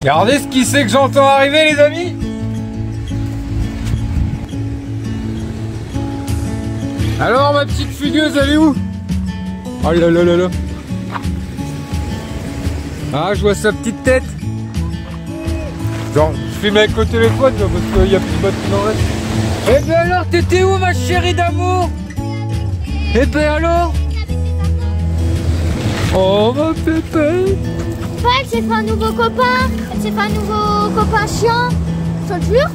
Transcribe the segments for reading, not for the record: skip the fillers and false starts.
Regardez ce qui c'est que j'entends arriver, les amis. Alors, ma petite fugueuse, elle est où? Oh là là là là. Ah, je vois sa petite tête. Genre, je filme avec le téléphone, là, parce qu'il y a plus de batterie dans le reste. Eh ben alors, t'étais où, ma chérie d'amour? Eh ben alors? Oh, ma pépé. Elle s'est fait un nouveau copain. Elle s'est fait un nouveau copain chien. Je te le jure.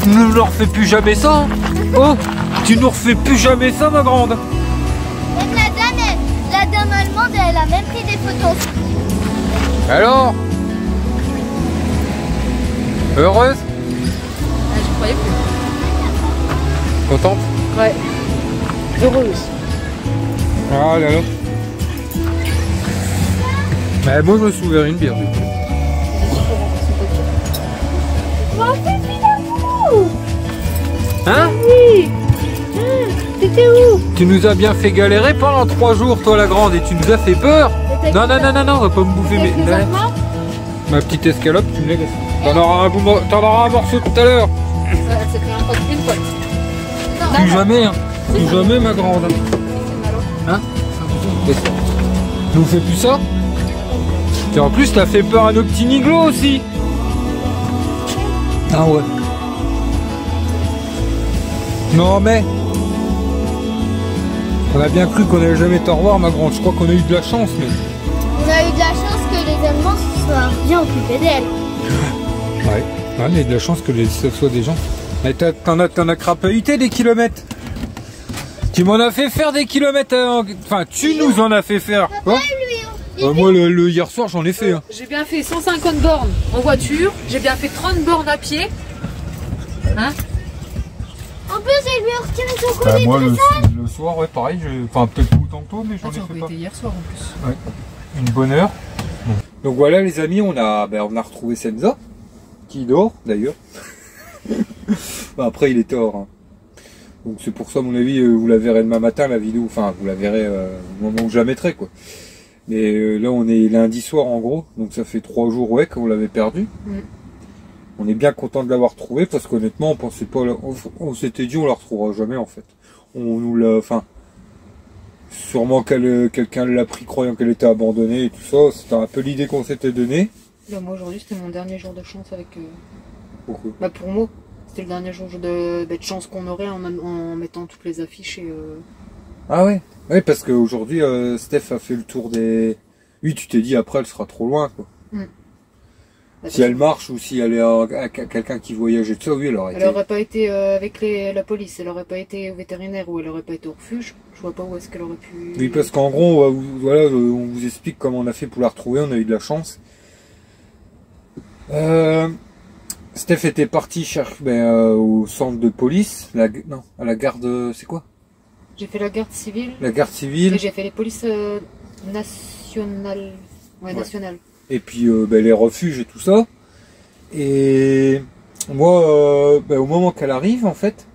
Ne leur fais plus jamais ça. Hein. Oh, tu nous refais plus jamais ça, ma grande. Même la dame allemande, elle a même pris des photos. Alors? Heureuse? Je croyais plus. Contente? Ouais. Heureuse. Ah là là. Mais moi, je me suis ouvert une bière. Hein? Oui. T'étais où? Tu nous as bien fait galérer pendant 3 jours, toi la grande, et tu nous as fait peur. Non, non, non, non, non, on va pas me bouffer mes... Ma petite escalope, tu me la laisses. T'en auras un morceau tout à l'heure. Ça fait un pote, une pote. Plus jamais, hein. Plus jamais, ma grande. Hein? Nous fais plus ça? Et en plus, t'as fait peur à nos petits niglos aussi. Ah ouais. Non mais on a bien cru qu'on allait jamais te revoir, ma grande. Je crois qu'on a eu de la chance, mais... On a eu de la chance que les Allemands soient bien occupés d'elle. Ouais, on a eu de la chance que ce soit des gens. Mais t'en as crapahuté des kilomètres. Tu m'en as fait faire des kilomètres. Enfin, tu nous en as fait faire. Quoi? Moi, le hier soir, j'en ai fait. Hein. J'ai bien fait 150 bornes en voiture. J'ai bien fait 30 bornes à pied. Hein? En plus, elle lui a retiré son collier Moi, de le soir, ouais, pareil. Enfin, peut-être pas autant que toi, mais j'en ai fait pas. Été hier soir en plus. Ouais. Une bonne heure. Bon. Donc voilà, les amis, on a retrouvé Senza, qui dort d'ailleurs. Après, il est tort. Hein. Donc c'est pour ça, à mon avis, vous la verrez demain matin, la vidéo. Enfin, vous la verrez au moment où je la mettrai, quoi. Mais là, on est lundi soir, en gros. Donc ça fait 3 jours, ouais, qu'on l'avait perdu. On est bien content de l'avoir trouvé parce qu'honnêtement, on pensait pas, on s'était dit on la retrouvera jamais en fait. On nous l'a, enfin, sûrement quelqu'un l'a pris croyant qu'elle était abandonnée et tout ça. C'était un peu l'idée qu'on s'était donnée. Là, moi aujourd'hui, c'était mon dernier jour de chance avec. Pourquoi? Bah pour moi, c'était le dernier jour de chance qu'on aurait en mettant toutes les affiches et. Ah ouais. Ouais, parce qu'aujourd'hui, Steph a fait le tour des. Oui, tu t'es dit après, elle sera trop loin, quoi. Si elle marche ou si elle est à quelqu'un qui voyageait de ça, oui, elle aurait été. Elle aurait pas été avec la police, elle aurait pas été au vétérinaire ou elle aurait pas été au refuge. Je vois pas où est-ce qu'elle aurait pu. Oui, parce qu'en gros, voilà, on vous explique comment on a fait pour la retrouver. On a eu de la chance. Steph était parti chercher au centre de police, non, à la garde, c'est quoi? J'ai fait la garde civile. La garde civile. Et j'ai fait les polices nationales. Ouais, nationales. Et puis les refuges et tout ça. Et moi, au moment qu'elle arrive, en fait,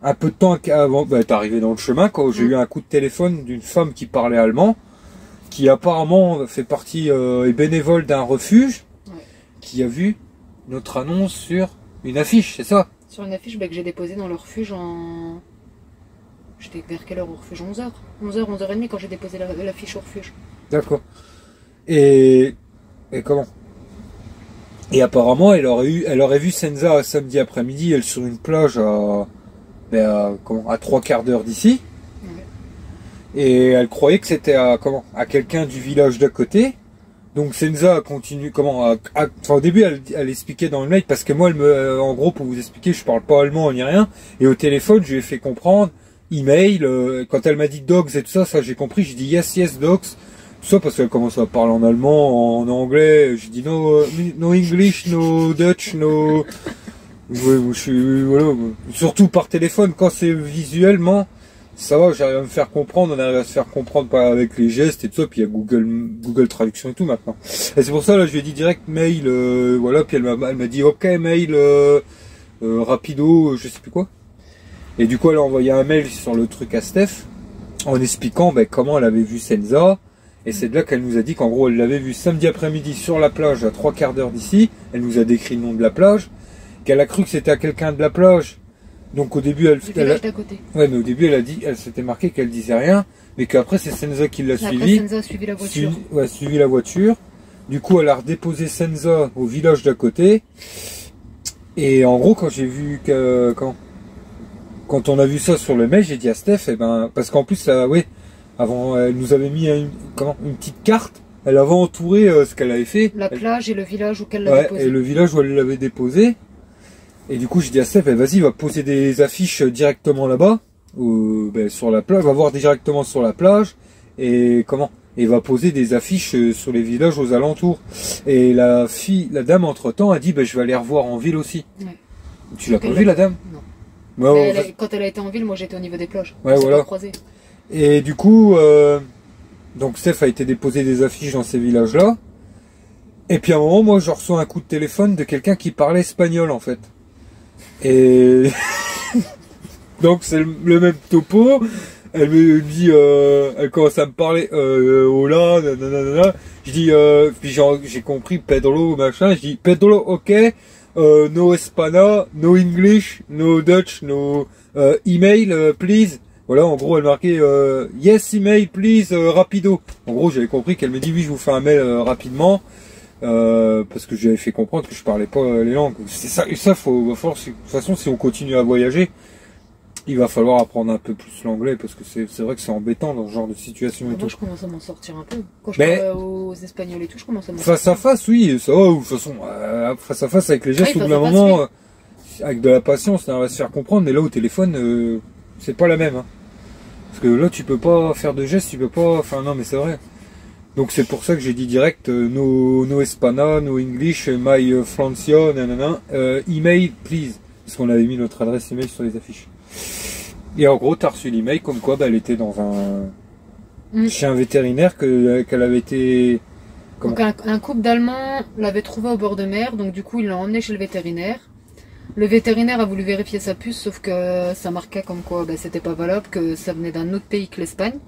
un peu de temps avant, elle est arrivée dans le chemin, quand j'ai eu un coup de téléphone d'une femme qui parlait allemand, qui apparemment fait partie est bénévole d'un refuge, qui a vu notre annonce sur une affiche, c'est ça? Sur une affiche que j'ai déposée dans le refuge en... J'étais vers quelle heure au refuge? 11h 11h, 11h30 quand j'ai déposé l'affiche au refuge. D'accord. Et comment? Et apparemment, elle aurait vu Senza samedi après-midi, elle sur une plage à 3/4 d'heure d'ici. Ouais. Et elle croyait que c'était à quelqu'un du village d'à côté. Donc Senza a continué, au début elle expliquait dans le mail, parce que moi en gros pour vous expliquer, je parle pas allemand ni rien, et au téléphone je lui ai fait comprendre, email, quand elle m'a dit dogs et tout ça, j'ai compris, j'ai dit yes dogs, tout ça parce qu'elle commence à parler en allemand, en anglais, j'ai dit no English, no Dutch, no... voilà. Surtout par téléphone, quand c'est visuellement, ça va, j'arrive à me faire comprendre, on arrive à se faire comprendre avec les gestes et tout ça, puis il y a Google Traduction et tout maintenant. Et c'est pour ça, là, je lui ai dit direct mail, voilà, puis elle m'a dit ok, mail, rapido, je sais plus quoi. Et du coup, elle a envoyé un mail sur le truc à Steph, en expliquant comment elle avait vu Senza. Et c'est de là qu'elle nous a dit qu'en gros, elle l'avait vu samedi après-midi sur la plage à 3/4 d'heure d'ici. Elle nous a décrit le nom de la plage. Qu'elle a cru que c'était à quelqu'un de la plage. Donc au début, Le village d'à côté. ouais, mais au début, elle s'était marqué qu'elle disait rien. Mais qu'après, c'est Senza qui l'a suivi. Senza a suivi la voiture. Suivi la voiture. Du coup, elle a redéposé Senza au village d'à côté. Et en gros, quand j'ai vu que... Quand on a vu ça sur le mail, j'ai dit à Steph, parce qu'en plus, avant, elle nous avait mis une petite carte. Elle avait entouré ce qu'elle avait fait. La plage et le village où elle l'avait déposé. Et le village où elle l'avait déposé. Et du coup, j'ai dit à Steph, vas-y, va poser des affiches directement là-bas, sur la plage, va voir directement sur la plage, et va poser des affiches sur les villages aux alentours. Et la dame, entre-temps, a dit, je vais aller revoir en ville aussi. Ouais. Tu l'as pas vu, la dame? Non. Quand elle a été en ville, moi j'étais au niveau des plages. Ouais, voilà. Pas croisé. Et du coup, donc Steph a été déposer des affiches dans ces villages-là. Et puis à un moment, moi, je reçois un coup de téléphone de quelqu'un qui parlait espagnol, en fait. Et donc c'est le même topo. Elle me dit, elle commence à me parler, hola, nanana. Je dis, puis j'ai compris Pedro, machin. Je dis, Pedro, ok. No Espana, no English, no Dutch, no email, please. Voilà, en gros, elle marquait yes, email, please, rapido. En gros, j'avais compris qu'elle me dit oui, je vous fais un mail rapidement, parce que j'avais fait comprendre que je parlais pas les langues. C'est ça, et ça, va falloir, de toute façon, si on continue à voyager, il va falloir apprendre un peu plus l'anglais, parce que c'est vrai que c'est embêtant dans ce genre de situation et tout. Moi, je commence à m'en sortir un peu. Quand je parle aux Espagnols et tout, je commence à m'en sortir. Face à face, oui, ça va, ou de toute façon, face à face avec les gestes, au bout d'un moment, avec de la patience, on va se faire comprendre, mais là, au téléphone, c'est pas la même, hein. Parce que là, tu peux pas faire de gestes, tu peux pas, enfin, non, mais c'est vrai. Donc, c'est pour ça que j'ai dit direct, no Espana, no English, my Francia, nanana, email, please. Parce qu'on avait mis notre adresse email sur les affiches. Et en gros, t'as reçu l'email comme quoi elle était dans chez un vétérinaire qu'elle avait été... Donc un couple d'Allemands l'avait trouvé au bord de mer, donc du coup il l'a emmené chez le vétérinaire. Le vétérinaire a voulu vérifier sa puce, sauf que ça marquait comme quoi c'était pas valable, que ça venait d'un autre pays que l'Espagne.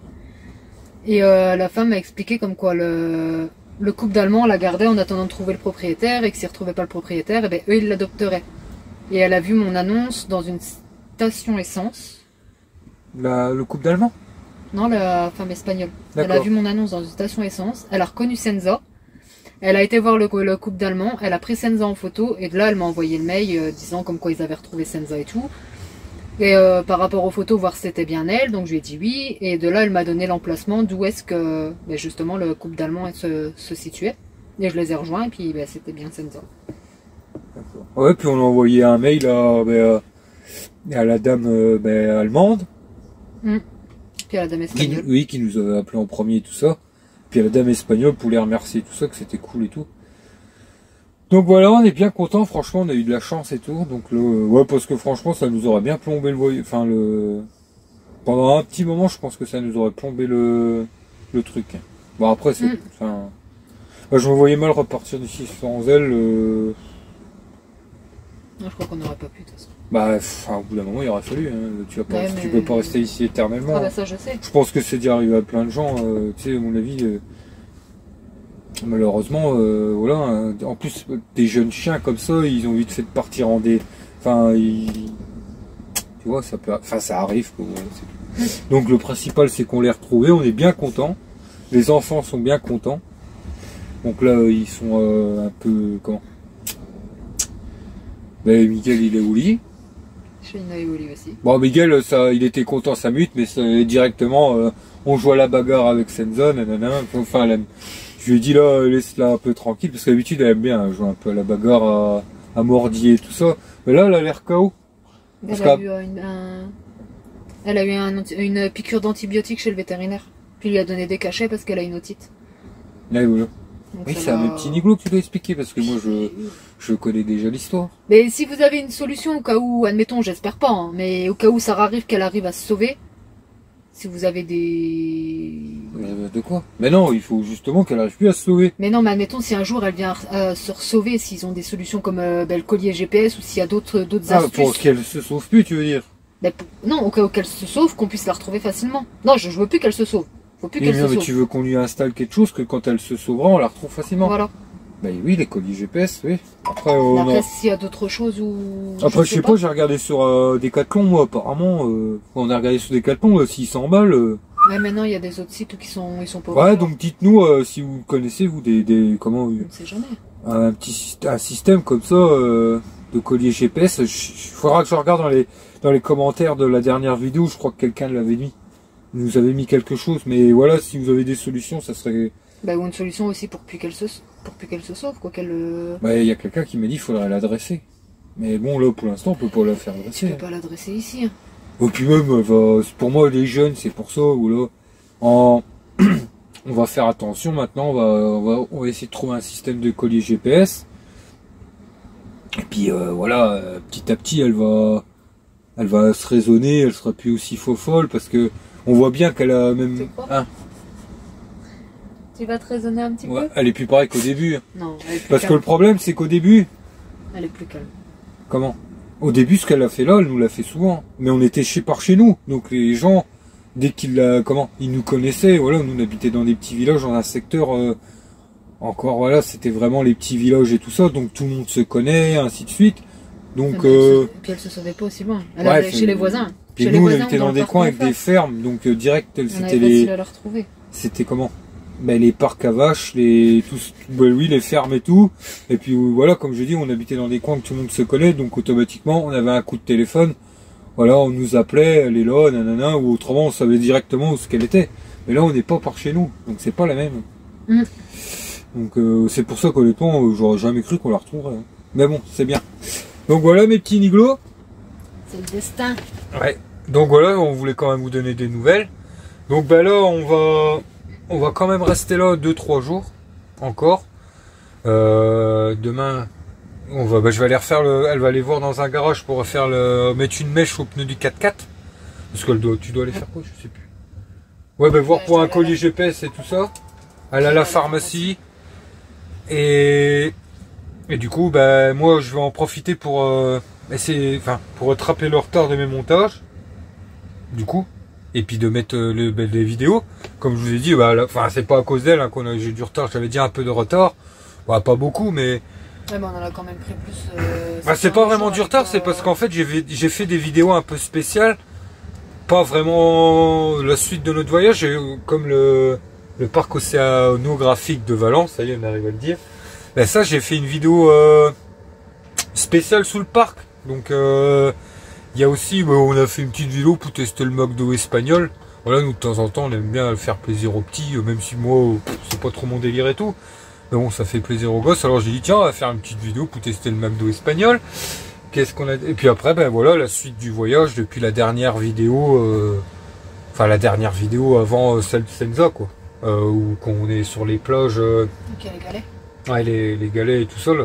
Et la femme a expliqué comme quoi le couple d'Allemands la gardait en attendant de trouver le propriétaire, et que s'ils ne retrouvaient pas le propriétaire, eux ils l'adopteraient. Et elle a vu mon annonce dans une station essence. Le couple d'Allemands? Non, la femme espagnole. Elle a vu mon annonce dans une station essence. Elle a reconnu Senza. Elle a été voir le couple d'Allemands. Elle a pris Senza en photo. Et de là, elle m'a envoyé le mail disant comme quoi ils avaient retrouvé Senza et tout. Et par rapport aux photos, voir si c'était bien elle. Donc je lui ai dit oui. Et de là, elle m'a donné l'emplacement d'où est-ce que justement le couple d'Allemands se situait. Et je les ai rejoints. Et puis c'était bien Senza. D'accord. Ouais, puis on a envoyé un mail à la dame allemande. Puis à la dame espagnole. Qui nous avait appelé en premier et tout ça. Puis à la dame espagnole pour les remercier tout ça, que c'était cool et tout. Donc voilà, on est bien content, franchement, on a eu de la chance et tout. Donc parce que franchement, ça nous aurait bien plombé le voyage. Enfin, pendant un petit moment, je pense que ça nous aurait plombé le truc. Bon, après, c'est. Je me voyais mal repartir d'ici sans elle. Non, je crois qu'on n'aurait pas pu, de toute façon. Au bout d'un moment, il aurait fallu. Hein. Tu peux pas rester ici éternellement. Ah ça, je sais. Je pense que c'est déjà arrivé à plein de gens. Tu sais, à mon avis, malheureusement, voilà. En plus, des jeunes chiens comme ça, ils ont vite fait de partir en des. Enfin, tu vois, ça peut. Enfin, ça arrive. Quoi, ouais, donc le principal, c'est qu'on les retrouvés. On est bien contents. Les enfants sont bien contents. Donc là, ils sont un peu Miguel, il est au lit. Shaina est au lit aussi. Bon, Miguel, il était content, ça mute, mais directement, on joue à la bagarre avec Senza, nanana. Enfin, je lui ai dit là, laisse-la un peu tranquille, parce que d'habitude, elle aime bien jouer un peu à la bagarre, à mordier et tout ça. Mais là, elle a l'air KO. Elle a eu une piqûre d'antibiotiques chez le vétérinaire. Puis il lui a donné des cachets parce qu'elle a une otite. Là, voilà. Oui, c'est un petit Niglo que tu dois expliquer, parce que moi, je connais déjà l'histoire. Mais si vous avez une solution au cas où, admettons, j'espère pas, hein, mais au cas où ça arrive qu'elle arrive à se sauver, si vous avez des... De quoi? Mais non, il faut justement qu'elle arrive plus à se sauver. Mais non, mais admettons, si un jour elle vient se sauver, s'ils ont des solutions comme le collier GPS ou s'il y a d'autres astuces. Pour qu'elle se sauve plus, tu veux dire? Non, au cas où qu'elle se sauve, qu'on puisse la retrouver facilement. Non, je veux plus qu'elle se sauve. Faut plus Et qu'elle non, se mais sauve. tu veux qu'on lui installe quelque chose que quand elle se sauvera, on la retrouve facilement. Voilà. Bah oui, les colis GPS, oui. Après, Mais après, non. s'il y a d'autres choses ou... Après, je sais pas, j'ai regardé sur Decathlon, moi, apparemment. On a regardé sur Decathlon, 600 balles. Ouais, maintenant, il y a des autres sites où ils sont pas Ouais, offerts. donc dites-nous si vous connaissez, vous, comment, On ne sait jamais. un système comme ça, de collier GPS. Il faudra que je regarde dans les commentaires de la dernière vidéo, je crois que quelqu'un l'avait mis. Il nous avait mis quelque chose, mais voilà, si vous avez des solutions, ça serait... Bah, ou une solution aussi pour plus qu'elle se sauve, quoi, qu'elle... Bah, il y a quelqu'un qui m'a dit qu'il faudrait l'adresser. Mais bon, là, pour l'instant, on peut pas la faire Tu adresser. peux pas l'adresser ici. Hein. Et puis même, pour moi, les jeunes, c'est pour ça, ou là, on va faire attention maintenant, on va essayer de trouver un système de collier GPS. Et puis voilà, petit à petit, elle va se raisonner, elle sera plus aussi folle parce que on voit bien qu'elle a même... Tu crois Hein, Tu vas te raisonner un petit ouais, elle est plus pareille qu'au début. Non, elle est plus Parce que calme. le problème, c'est qu'au début, Elle est plus calme. comment? Au début, ce qu'elle a fait là, elle nous l'a fait souvent. Mais on était par chez nous. Donc les gens, dès qu'ils ils nous connaissaient, voilà, nous on habitait dans des petits villages, dans un secteur, encore, voilà, c'était vraiment les petits villages et tout ça. Donc tout le monde se connaît, ainsi de suite. Donc, Et puis elle se sauvait pas aussi loin. Elle ouais, allait chez les voisins. puis Chez les nous, on voisins habitait ou dans le des parc coins d'en avec des face. fermes. Donc direct, On c'était avait facile à la retrouver. c'était comment? Ben, les parcs à vaches, oui, les fermes et tout. Et puis voilà, comme je dis, on habitait dans des coins que tout le monde se connaît, donc automatiquement, on avait un coup de téléphone. Voilà, on nous appelait, elle est là, nanana, ou autrement, on savait directement où ce qu'elle était. Mais là, on n'est pas par chez nous, donc c'est pas la même. Mm. Donc c'est pour ça qu'honnêtement, j'aurais jamais cru qu'on la retrouverait. Mais bon, c'est bien. Donc voilà mes petits niglos. C'est le destin. Ouais. Donc voilà, on voulait quand même vous donner des nouvelles. Donc ben là, on va quand même rester là 2-3 jours encore. Demain, je vais aller refaire elle va aller voir dans un garage pour mettre une mèche au pneu du 4x4. Parce que tu dois aller faire quoi, je sais plus. Ouais, ben voir Ouais, pour je un dois collier GPS et tout ça. Elle a la pharmacie. Et du coup, ben moi, je vais en profiter pour essayer, pour rattraper le retard de mes montages. Du coup. Et puis de mettre les vidéos. Comme je vous ai dit, c'est pas à cause d'elle j'ai du retard. J'avais dit un peu de retard. Bah, pas beaucoup, mais... Ouais, mais on en a quand même pris plus. c'est pas vraiment du retard, c'est parce qu'en fait, j'ai fait des vidéos un peu spéciales. Pas vraiment la suite de notre voyage. Comme le parc océanographique de Valence, ça y est, on arrive à le dire. Ben ça, j'ai fait une vidéo spéciale sous le parc. Donc... il y a aussi, on a fait une petite vidéo pour tester le McDo espagnol. Voilà, nous de temps en temps, on aime bien faire plaisir aux petits, même si moi, c'est pas trop mon délire et tout. Mais bon, ça fait plaisir aux gosses. Alors j'ai dit, tiens, on va faire une petite vidéo pour tester le McDo espagnol. Qu'est-ce qu'on a... Et puis après, ben voilà, la suite du voyage depuis la dernière vidéo, la dernière vidéo avant celle de Senza, quoi. Où on est sur les plages. Ok, les galets. Ouais, les galets et tout ça, là.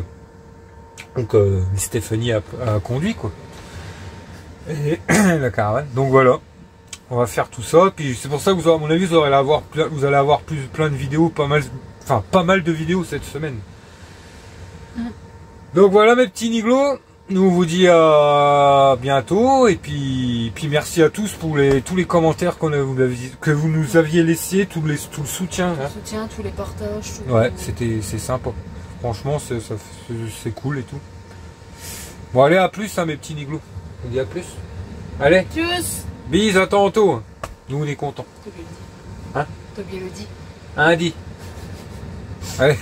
Donc Stéphanie a conduit, quoi. Et la caravane. Donc voilà, on va faire tout ça. Puis c'est pour ça que vous, à mon avis, vous allez avoir plein de vidéos, pas mal de vidéos cette semaine. Donc voilà mes petits niglos. Nous on vous dit à bientôt et puis merci à tous pour tous les commentaires que vous nous aviez laissés, tout le soutien. Tout le soutien, tous les partages. Ouais, c'est sympa. Franchement, c'est cool et tout. Bon allez, à plus mes petits niglos. On dit à plus. Allez. Tchuss. Bis, à tantôt. Nous on est contents. Toby le dit. Hein? Toby le dit. Un dit. Allez.